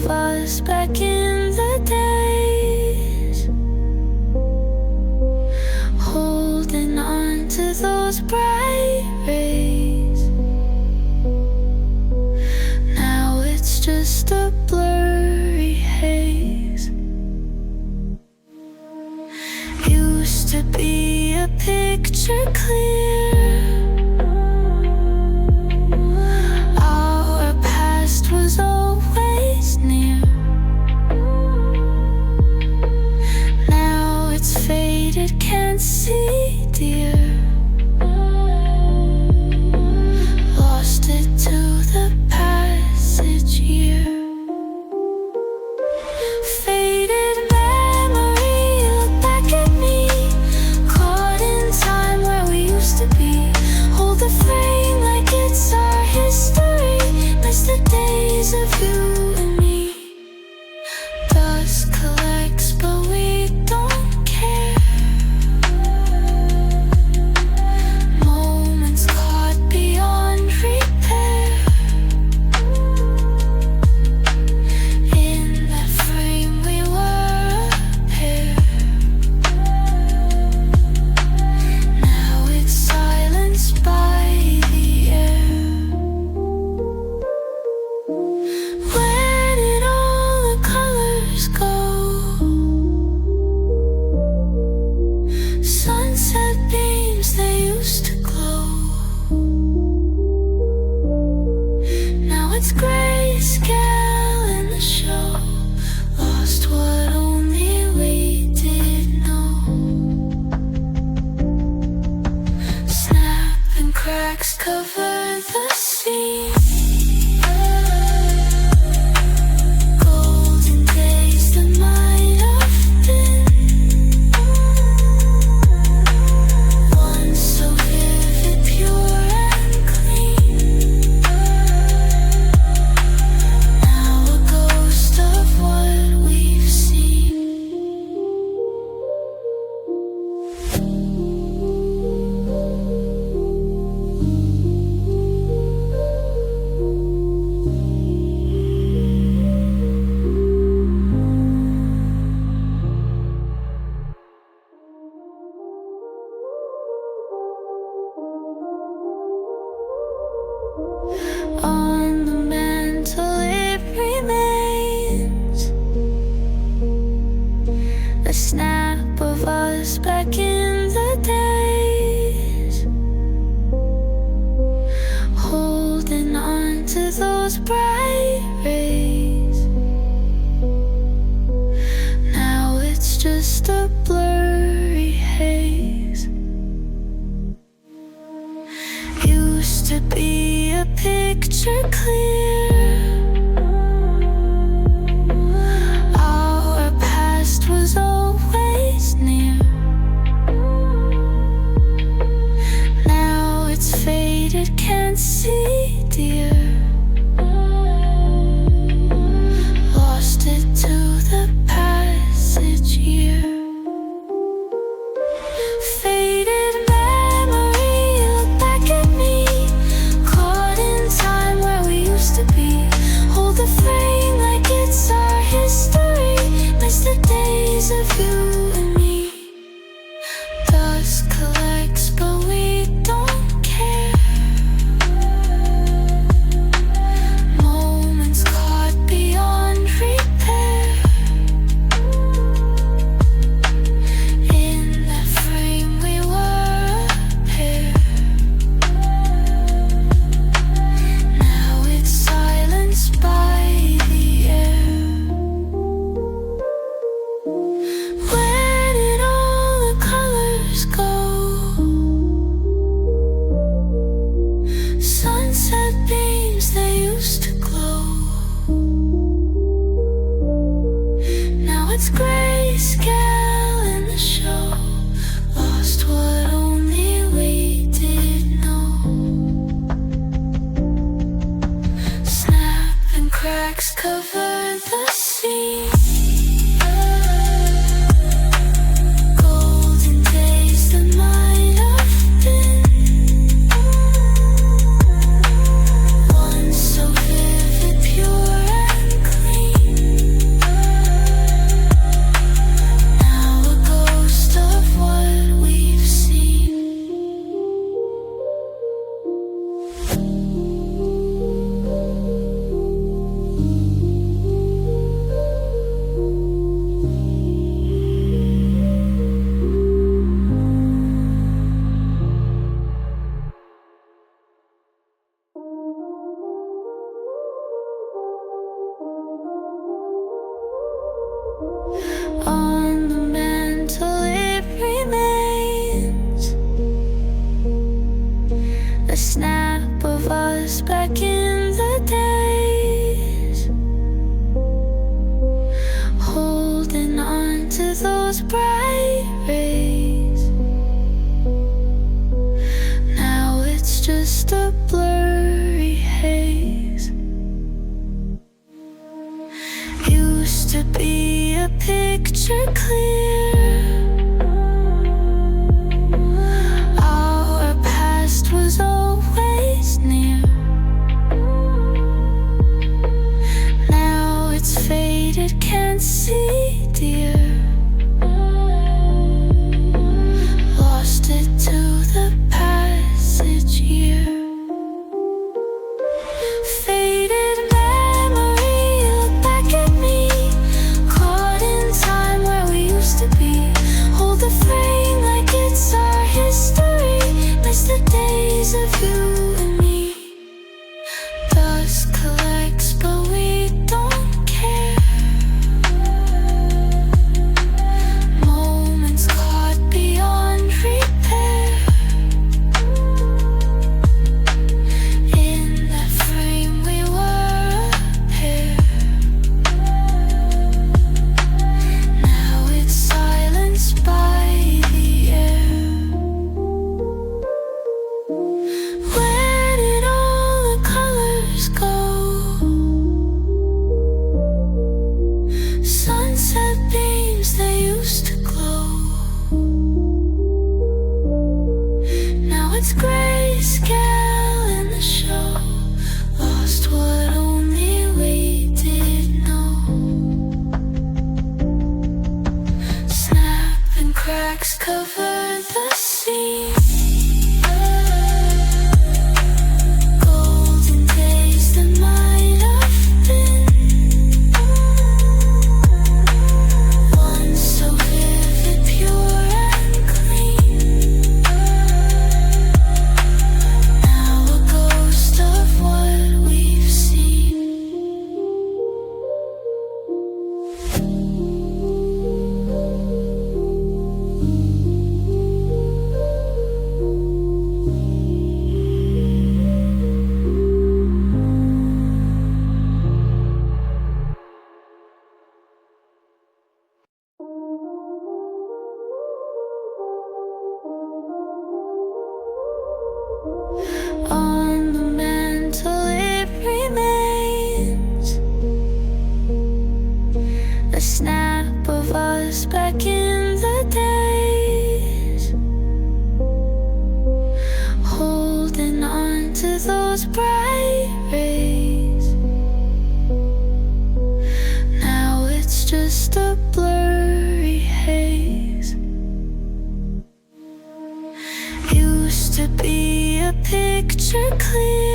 of us back in the days, holding on to those bright rays. Now it's just a blurry haze. Used to be a picture clear, our past was always near. Now it's faded, can't see dear. Lost it to the passage year. Faded memory, look back at me, caught in time where we used to be. Hold the frame like it's our history, miss the days of you and me. Dust collects but we don't care. Moments caught beyond repair. In that frame we were a pair. Now it's silenced by the air. Where did all the colors go? Sunset beams, they used to glow. Now it's grayscale in the show. Lost what only we did know. Snap and cracks cover the scene. Golden days that might have been, once so vivid, pure and clean. Now a ghost of what we've seen. On the mantle it remains, a snap of us back in the days, holding on to those bright rays. Now it's just a blurry haze. Used to be a picture clear, our past was always near. Now it's faded, can't see dear. Lost it to the passage year. Faded memory, look back at me, caught in time where we used to be. Hold the frame like it's our history, miss the days of you and me. Dust collects but we don't care. Moments caught beyond repair. In that frame we were a pair. Now it's silenced by the air. Where did all the colors go? Sunset beams, they used to glow. Now it's grayscale in the show. Lost what only we did know. Snap and cracks cover the scene. Golden days that might have been, once so vivid, pure and clean. those bright rays. Now it's just a blurry haze. Used to be a picture clear. Our past was always near. Now it's faded, can't see, dear. Lost it to the passage year. Faded memory, look back at me, caught in time where we used to be. Hold the frame like it's our history. Miss the days of you and me. Dust collects but we don't care. Moments caught beyond repair. In that frame we were a pair. Now it's silenced by the air. Where did all the colors go? Sunset beams, they used to glow. Now it's grayscale in the show. Lost what only we did know. Snap and cracks cover the scene. Golden days that might have been. Once so vivid, pure and clean. Now a ghost of what we've seen. On the mantle it remains, a snap of us back in the days, holding on to those bright rays. Now it's just a blurry haze. Used to be a picture clear.